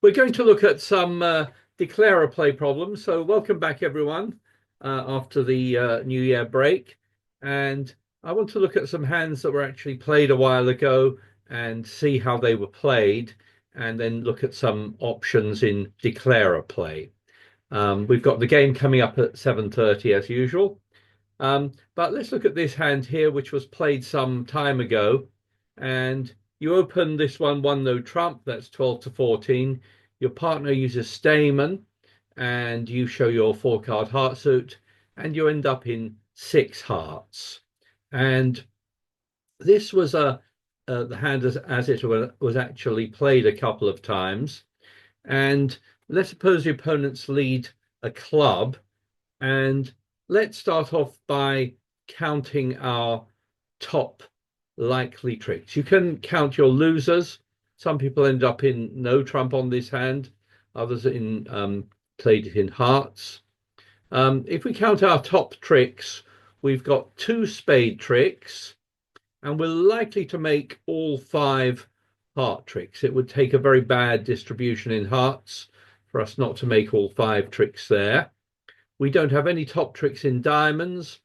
We're going to look at some declarer play problems. So welcome back, everyone, after the New Year break. And I want to look at some hands that were actually played a while ago and see how they were played, and then look at some options in declarer play. We've got the game coming up at 7:30 as usual. But let's look at this hand here, which was played some time ago. And you open this one no trump, that's 12 to 14. Your partner uses Stayman, and you show your four-card heart suit, and you end up in six hearts. And this was the hand as it was actually played a couple of times. And let's suppose the opponents lead a club, and let's start off by counting our top likely tricks. You can count your losers. Some people end up in no trump on this hand, others in played it in hearts. If we count our top tricks, we've got two spade tricks, and we're likely to make all five heart tricks. It would take a very bad distribution in hearts for us not to make all five tricks there. We don't have any top tricks in diamonds,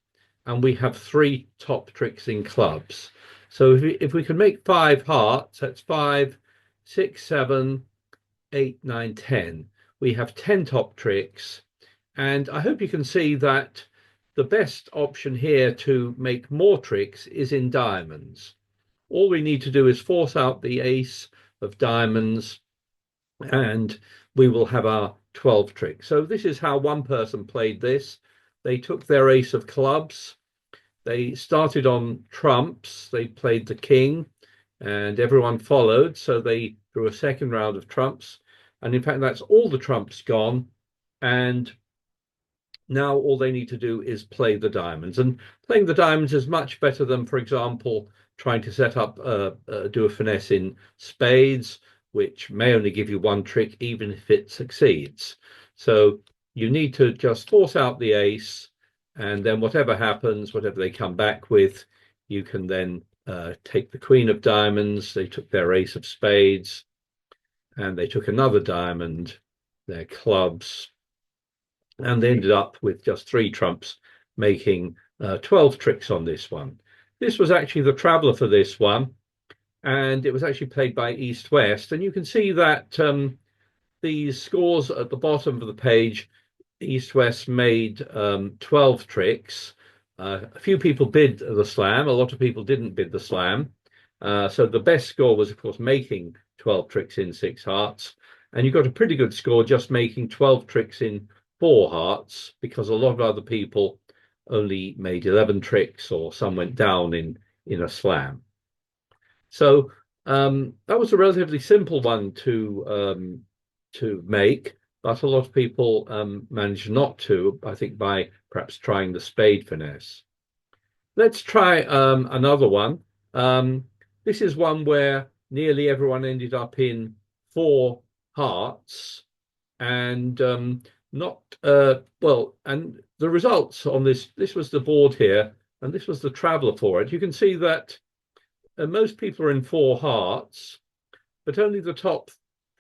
and we have three top tricks in clubs. So if we can make five hearts, that's 5, 6, 7, 8, 9, 10. We have 10 top tricks, and I hope you can see that the best option here to make more tricks is in diamonds. All we need to do is force out the ace of diamonds, and we will have our 12 tricks. So this is how one person played this. They took their ace of clubs. They started on trumps. They played the king, and everyone followed. So they drew a second round of trumps. And in fact, that's all the trumps gone. And now all they need to do is play the diamonds. And playing the diamonds is much better than, for example, trying to set up, do a finesse in spades, which may only give you one trick, even if it succeeds. So you need to just force out the ace, and then whatever happens, whatever they come back with, you can then take the queen of diamonds. They took their ace of spades, and they took another diamond, their clubs, and they ended up with just three trumps, making 12 tricks on this one. This was actually the traveller for this one, and it was actually played by East West. And you can see that these scores at the bottom of the page, East West made 12 tricks. A few people bid the slam, a lot of people didn't bid the slam. So the best score was, of course, making 12 tricks in six hearts. And you got a pretty good score just making 12 tricks in four hearts, because a lot of other people only made 11 tricks, or some went down in a slam. So that was a relatively simple one to make, but a lot of people managed not to, I think, by perhaps trying the spade finesse. Let's try another one. This is one where nearly everyone ended up in four hearts, and not well. And the results on this was the board here, and this was the traveller for it. You can see that most people are in four hearts, but only the top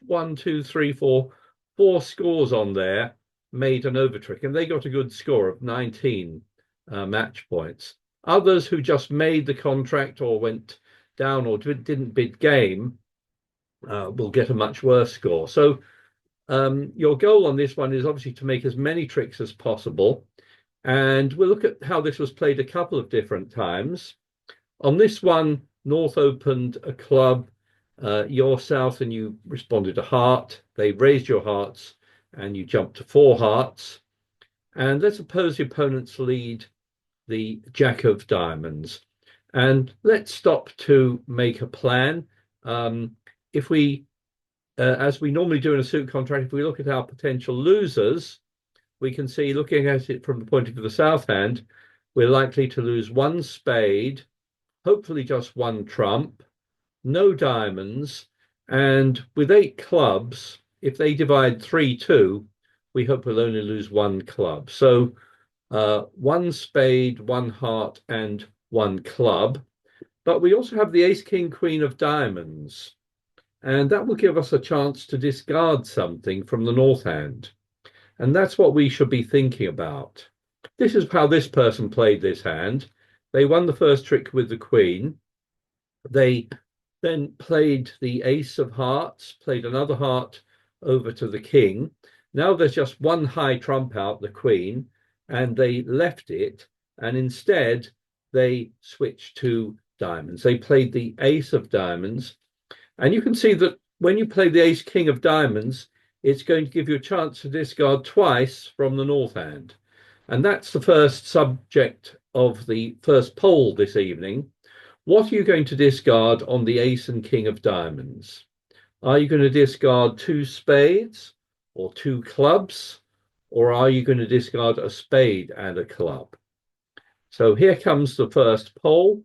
1, 2, 3, 4, 4 scores on there made an overtrick, and they got a good score of 19 match points. Others who just made the contract or went down or didn't bid game will get a much worse score. So your goal on this one is obviously to make as many tricks as possible. And we'll look at how this was played a couple of different times. On this one, North opened a club, you're South, and you responded to heart. They raised your hearts, and you jumped to four hearts. And let's suppose the opponents lead the Jack of diamonds. And let's stop to make a plan. If we, as we normally do in a suit contract, if we look at our potential losers, we can see, looking at it from the point of view of the South hand, we're likely to lose one spade, hopefully just one trump, no diamonds, and with 8 clubs, if they divide 3-2, we hope we'll only lose one club. So one spade, one heart, and one club. But we also have the ace, king, queen of diamonds. and that will give us a chance to discard something from the north hand. And that's what we should be thinking about. This is how this person played this hand. They won the first trick with the queen. They then played the ace of hearts, played another heart over to the king. Now there's just one high trump out, the queen, and they left it, and instead they switched to diamonds. They played the ace of diamonds, and you can see that when you play the ace king of diamonds, it's going to give you a chance to discard twice from the north hand. And that's the first subject of the first poll this evening. What are you going to discard on the ace and king of diamonds? Are you going to discard two spades or two clubs? Or are you going to discard a spade and a club? So here comes the first poll.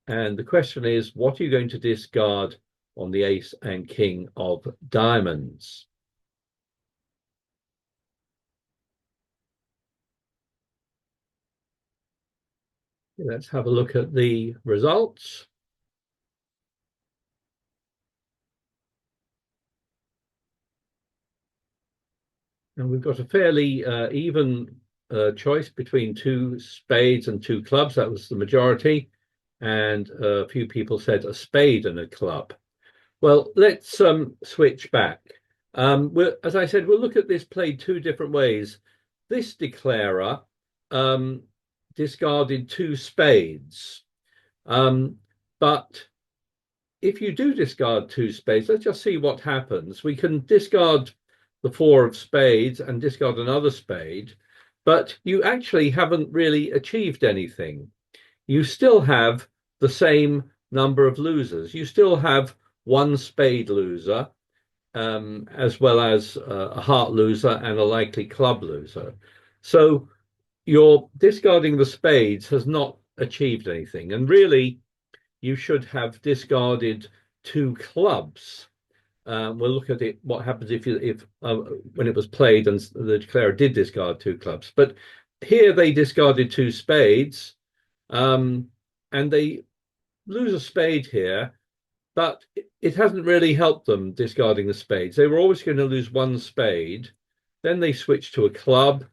And the question is, what are you going to discard on the ace and king of diamonds? Let's have a look at the results. And we've got a fairly even choice between two spades and two clubs. That was the majority. And a few people said a spade and a club. Well, let's switch back. As I said, we'll look at this played two different ways. This declarer discarded two spades. But if you do discard two spades, let's just see what happens. We can discard the four of spades and discard another spade, but you actually haven't really achieved anything. You still have the same number of losers. You still have one spade loser, as well as a heart loser and a likely club loser. So your discarding the spades has not achieved anything. And really, you should have discarded two clubs. We'll look at it. What happens if when it was played and the declarer did discard two clubs? But here they discarded two spades, and they lose a spade here. But it hasn't really helped them discarding the spades. They were always going to lose one spade. Then they switched to a club.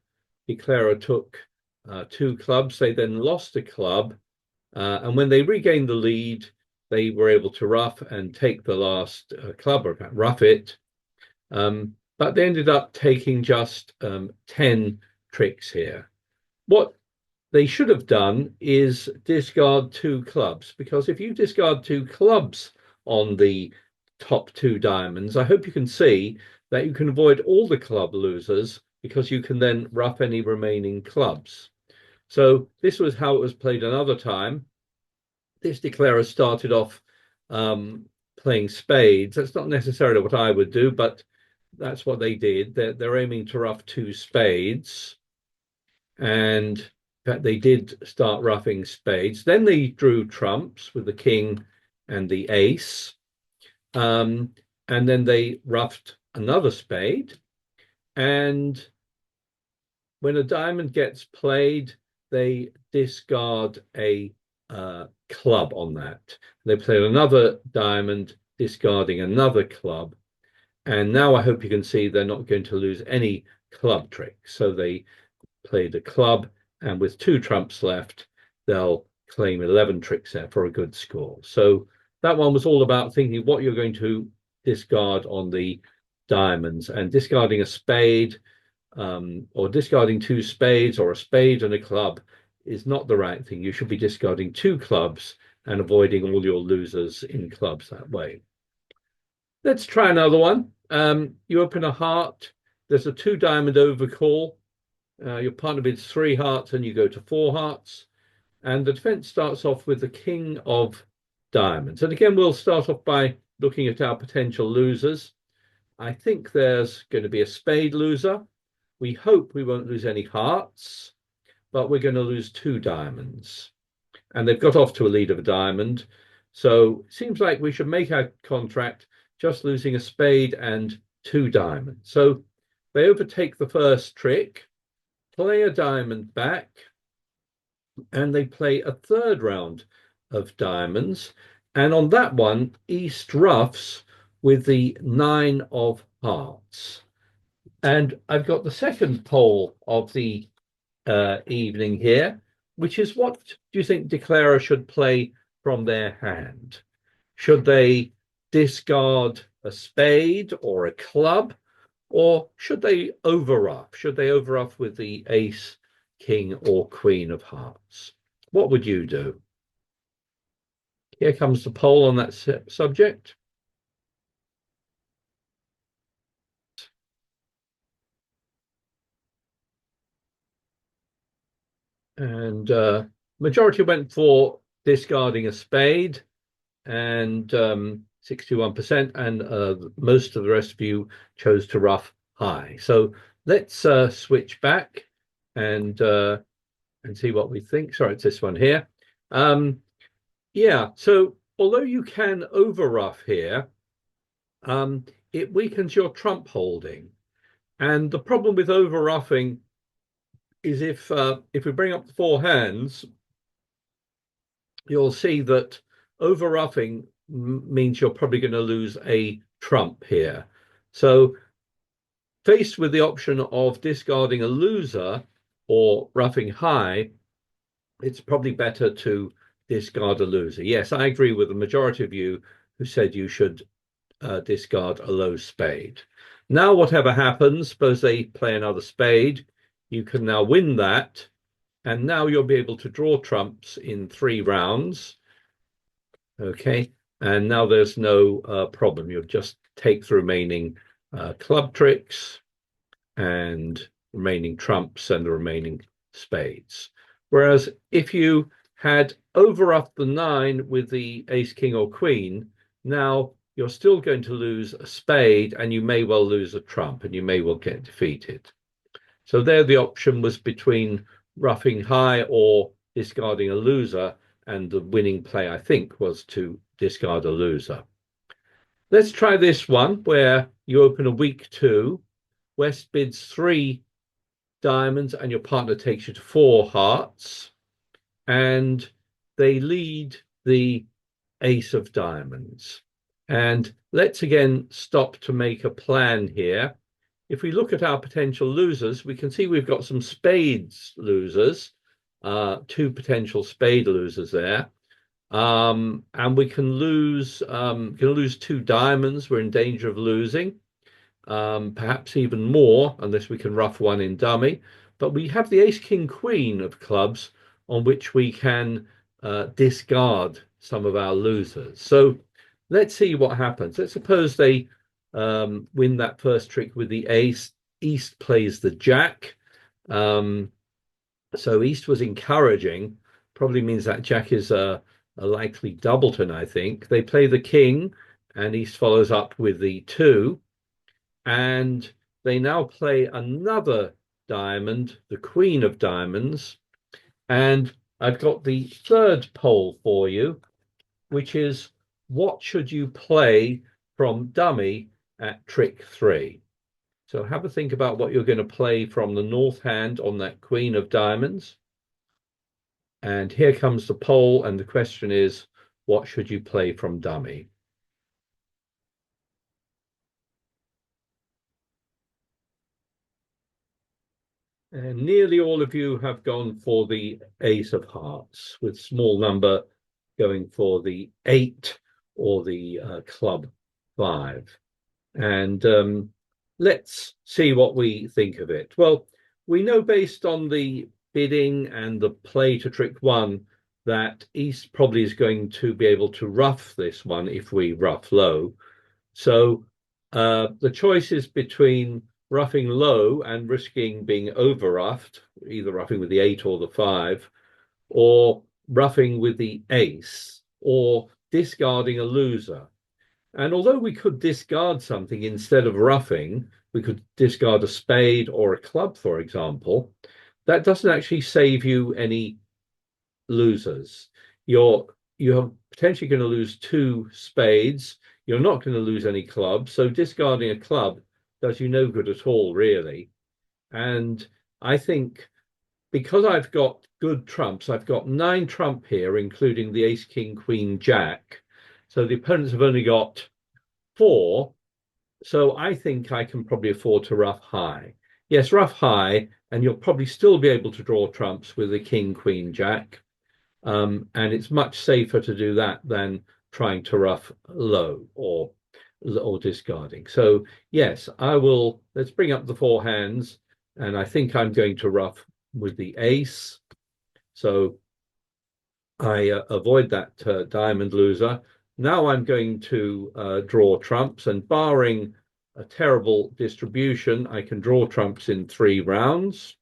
Declarer took two clubs. They then lost a club. And when they regained the lead, they were able to ruff and take the last club, or rough it. But they ended up taking just 10 tricks here. What they should have done is discard two clubs, because if you discard two clubs on the top two diamonds, I hope you can see that you can avoid all the club losers, because you can then ruff any remaining clubs. So this was how it was played another time. This declarer started off playing spades. That's not necessarily what I would do, but that's what they did. They're aiming to ruff two spades. And in fact, they did start ruffing spades. Then they drew trumps with the king and the ace. And then they ruffed another spade. And when a diamond gets played, they discard a club on that. They played another diamond, discarding another club. And now I hope you can see they're not going to lose any club tricks. So they played a club, and with two trumps left, they'll claim 11 tricks there for a good score. So that one was all about thinking what you're going to discard on the diamonds, and discarding a spade, or discarding two spades, or a spade and a club is not the right thing. You should be discarding two clubs and avoiding all your losers in clubs that way. Let's try another one. You open a heart. There's a two diamond overcall. Your partner bids three hearts and you go to four hearts. And the defense starts off with the king of diamonds. And again, we'll start off by looking at our potential losers. I think there's going to be a spade loser. We hope we won't lose any hearts, but we're going to lose two diamonds. And they've got off to a lead of a diamond. So it seems like we should make our contract just losing a spade and two diamonds. So they overtake the first trick, play a diamond back, and they play a third round of diamonds. And on that one, East ruffs with the nine of hearts. And I've got the second poll of the evening here, which is what do you think declarer should play from their hand? Should they discard a spade or a club, or should they overruff? Should they overruff with the ace, king, or queen of hearts? What would you do? Here comes the poll on that subject. And majority went for discarding a spade, and 61%, and most of the rest of you chose to rough high. So let's switch back and see what we think. Sorry, it's this one here. Yeah, so although you can overruff here, it weakens your trump holding. And the problem with overruffing is if we bring up the four hands, you'll see that overruffing means you're probably going to lose a trump here. So faced with the option of discarding a loser or roughing high, it's probably better to discard a loser. Yes, I agree with the majority of you who said you should discard a low spade. Now, whatever happens, suppose they play another spade, you can now win that, and now you'll be able to draw trumps in 3 rounds. Okay, and now there's no problem. You'll just take the remaining club tricks and remaining trumps and the remaining spades. Whereas if you had overupped the 9 with the ace, king, or queen, now you're still going to lose a spade, and you may well lose a trump, and you may well get defeated. So there the option was between roughing high or discarding a loser, and the winning play, I think, was to discard a loser. Let's try this one where you open a weak 2, West bids 3 diamonds, and your partner takes you to 4 hearts, and they lead the ace of diamonds. And let's again stop to make a plan here. If we look at our potential losers, we can see we've got some spades losers, 2 potential spade losers there. And we can lose 2 diamonds. We're in danger of losing, perhaps even more, unless we can rough 1 in dummy. But we have the ace, king, queen of clubs on which we can discard some of our losers. So let's see what happens. Let's suppose they win that first trick with the ace. East plays the jack. So East was encouraging, probably means that jack is a likely doubleton, I think. They play the king, and East follows up with the 2. And they now play another diamond, the queen of diamonds. And I've got the third poll for you, which is what should you play from dummy at trick 3? So have a think about what you're going to play from the north hand on that queen of diamonds. And here comes the poll, and the question is, what should you play from dummy? And nearly all of you have gone for the ace of hearts, with small number going for the 8 or the club 5. And let's see what we think of it. Well, we know based on the bidding and the play to trick 1 that East probably is going to be able to rough this one if we rough low. So the choice is between roughing low and risking being over-roughed, either roughing with the 8 or the 5, or roughing with the ace, or discarding a loser. And although we could discard something instead of roughing, we could discard a spade or a club, for example, that doesn't actually save you any losers. You're potentially going to lose 2 spades. You're not going to lose any clubs. So discarding a club does you no good at all, really. And I think because I've got good trumps, I've got 9 trump here, including the ace, king, queen, jack. So the opponents have only got 4, so I think I can probably afford to rough high. Yes, rough high, and you'll probably still be able to draw trumps with a king, queen, jack. And it's much safer to do that than trying to rough low or discarding. So yes, I will. Let's bring up the 4 hands, and I think I'm going to rough with the ace. So I avoid that diamond loser. Now I'm going to draw trumps, and barring a terrible distribution, I can draw trumps in 3 rounds.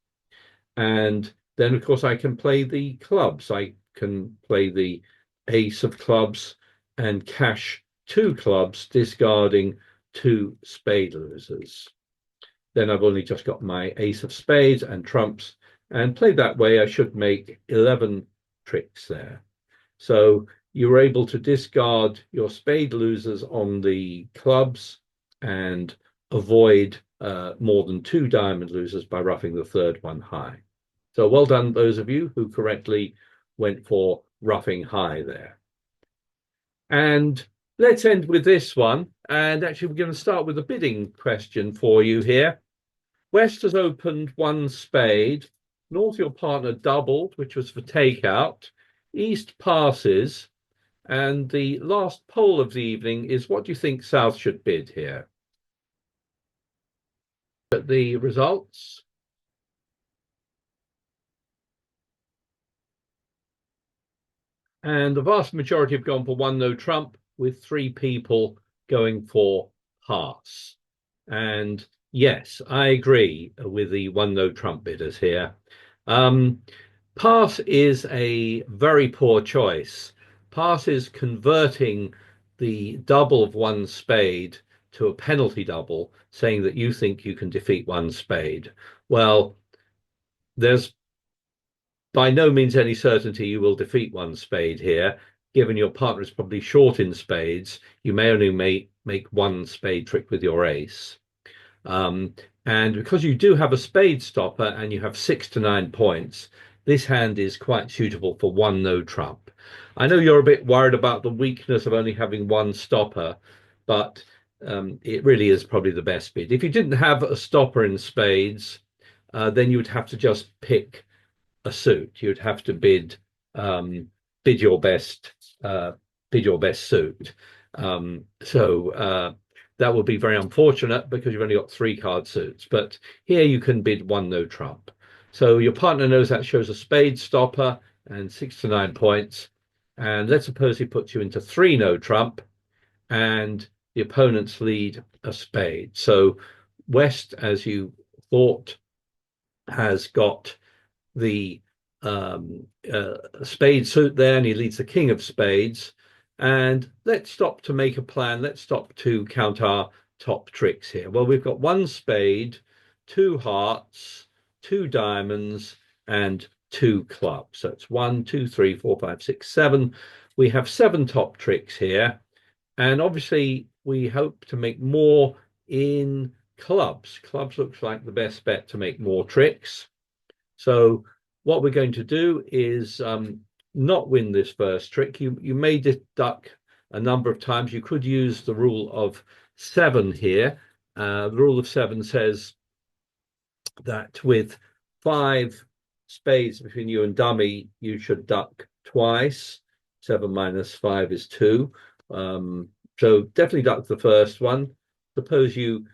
And then, of course, I can play the clubs. I can play the ace of clubs and cash 2 clubs, discarding 2 spade losers. Then I've only just got my ace of spades and trumps, and played that way, I should make 11 tricks there. So you're able to discard your spade losers on the clubs and avoid more than 2 diamond losers by roughing the 3rd one high. So well done, those of you who correctly went for roughing high there. And let's end with this one. And actually, we're going to start with a bidding question for you here. West has opened 1 spade. North, your partner doubled, which was for takeout. East passes. And the last poll of the evening is, what do you think South should bid here? At the results. And the vast majority have gone for 1 no trump, with 3 people going for pass. And yes, I agree with the 1 no trump bidders here. Pass is a very poor choice. Pass is converting the double of 1 spade to a penalty double, saying that you think you can defeat 1 spade. Well, there's by no means any certainty you will defeat 1 spade here. Given your partner is probably short in spades, you may only make 1 spade trick with your ace. And because you do have a spade stopper and you have 6 to 9 points, this hand is quite suitable for 1 no trump. I know you're a bit worried about the weakness of only having 1 stopper, but it really is probably the best bid. If you didn't have a stopper in spades, then you would have to just pick a suit. You'd have to bid your best suit. So that would be very unfortunate because you've only got 3 card suits. But here you can bid 1 no trump. So your partner knows that shows a spade stopper and 6 to 9 points. And let's suppose he puts you into 3 no trump, and the opponents lead a spade. So West, as you thought, has got the spade suit there, and he leads the king of spades. And let's stop to make a plan. Let's stop to count our top tricks here. Well, we've got 1 spade, 2 hearts, 2 diamonds, and 2 clubs. So it's 1, 2, 3, 4, 5, 6, 7. We have 7 top tricks here. And obviously, we hope to make more in clubs. Clubs looks like the best bet to make more tricks. So what we're going to do is not win this first trick. You may duck a number of times. You could use the rule of 7 here. The rule of 7 says that with 5 spades between you and dummy, you should duck twice. 7 minus 5 is 2. So definitely duck the first one. Suppose you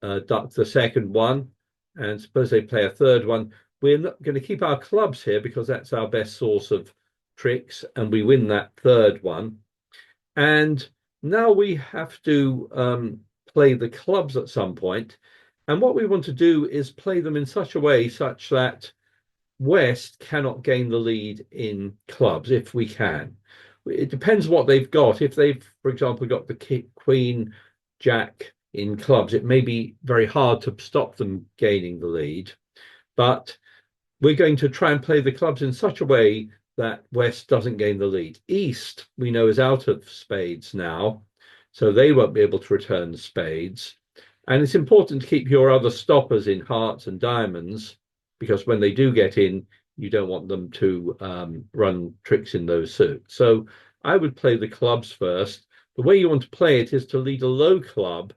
duck the second one, and suppose they play a third one. We're not going to keep our clubs here because that's our best source of tricks, and we win that third one. And now we have to play the clubs at some point. And what we want to do is play them in such a way such that West cannot gain the lead in clubs, if we can. It depends what they've got. If they've, for example, got the queen, jack in clubs, it may be very hard to stop them gaining the lead. But we're going to try and play the clubs in such a way that West doesn't gain the lead. East, we know, is out of spades now, so they won't be able to return spades. And it's important to keep your other stoppers in hearts and diamonds, because when they do get in, you don't want them to run tricks in those suits. So I would play the clubs first, the way you want to play it is to lead a low club,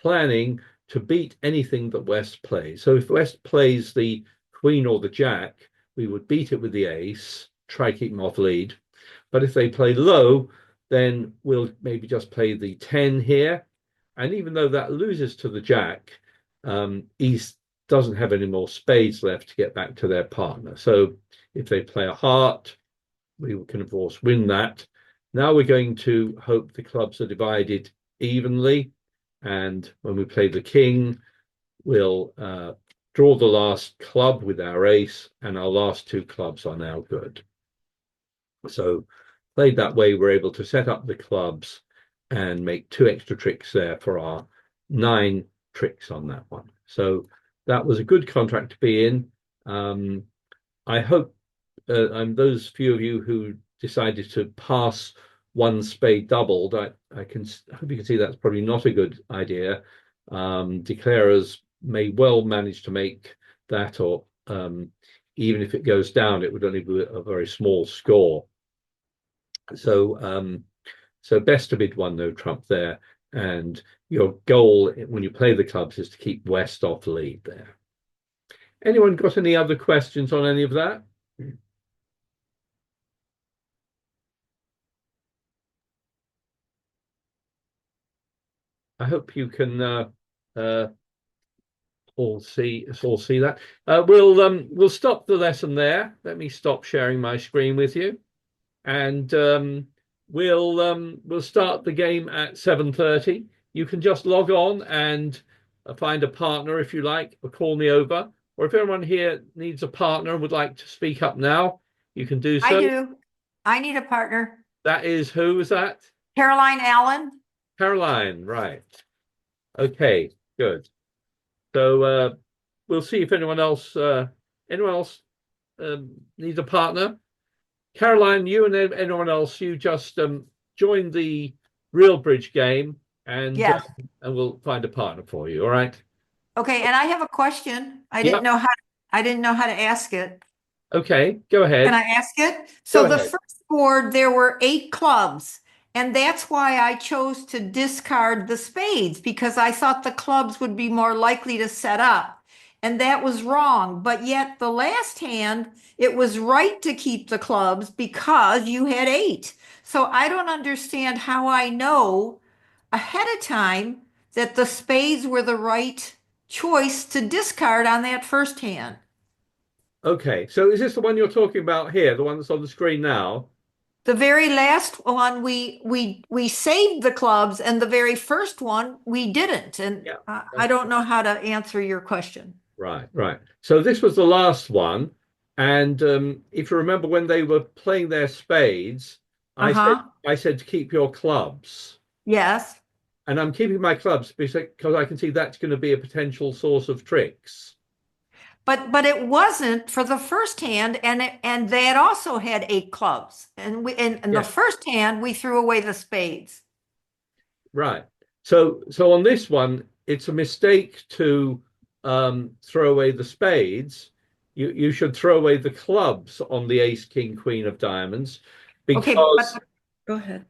planning to beat anything that West plays. So if West plays the queen or the jack, we would beat it with the ace, try to keep them off lead. But if they play low, then we'll maybe just play the 10 here. And even though that loses to the jack, East doesn't have any more spades left to get back to their partner. So if they play a heart, we can, of course, win that. Now we're going to hope the clubs are divided evenly. And when we play the king, we'll draw the last club with our ace, and our last two clubs are now good. So played that way, we're able to set up the clubs and make 2 extra tricks there for our 9 tricks on that one. So that was a good contract to be in. I hope those few of you who decided to pass 1 spade doubled, I hope you can see that's probably not a good idea. Declarers may well manage to make that, or even if it goes down, it would only be a very small score. So so best to bid 1 no trump there, and your goal when you play the clubs is to keep West off lead there. Anyone got any other questions on any of that? I hope you can all see that. We'll stop the lesson there. Let me stop sharing my screen with you, and we'll start the game at 7:30. You can just log on and find a partner if you like, or call me over. Or if anyone here needs a partner and would like to speak up now, you can do so. I do. I need a partner. That is, who is that? Caroline Allen. Caroline, right. Okay, good. So we'll see if anyone else needs a partner. Caroline, you and anyone else, you just join the real bridge game, and Yes. And we'll find a partner for you. All right. Okay, and I have a question. I Yep. didn't know how to ask it. Okay, go ahead. Can I ask it? Go So the ahead. first board, there were 8 clubs, and that's why I chose to discard the spades, because I thought the clubs would be more likely to set up. And that was wrong. But yet the last hand, it was right to keep the clubs because you had 8. So I don't understand how I know ahead of time that the spades were the right choice to discard on that first hand. Okay, so is this the one you're talking about here, the one that's on the screen now? The very last one we saved the clubs, and the very first one we didn't. And Yeah. I don't know how to answer your question. Right, right. So this was the last one, and if you remember when they were playing their spades, Uh-huh. I said to keep your clubs. Yes. And I'm keeping my clubs because I can see that's going to be a potential source of tricks. But it wasn't for the first hand, and they had also had 8 clubs. And we in Yeah. the first hand we threw away the spades. Right. So on this one, it's a mistake to throw away the spades. You should throw away the clubs on the ace, king, queen of diamonds, Okay, because go ahead.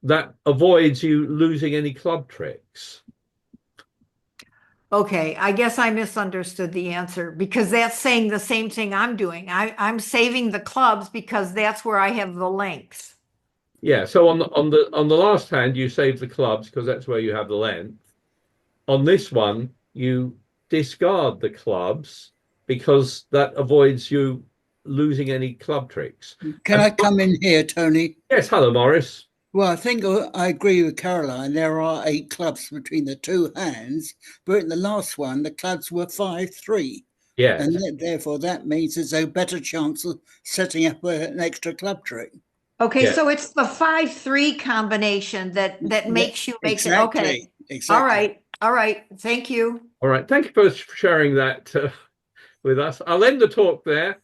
that avoids you losing any club tricks. Okay, I guess I misunderstood the answer, because that's saying the same thing I'm doing. I'm saving the clubs because that's where I have the length. Yeah. So on the last hand, you save the clubs because that's where you have the length. On this one, you discard the clubs because that avoids you losing any club tricks. Can I come in here, Tony? Yes, hello, Morris. Well, I think I agree with Caroline. There are 8 clubs between the 2 hands, but in the last one, the clubs were 5-3. Yes. And therefore, that means there's a better chance of setting up an extra club trick. Okay, Yeah. so it's the 5-3 combination that makes you make it. Okay. Exactly. All right. Thank you. All right. Thank you for sharing that with us. I'll end the talk there.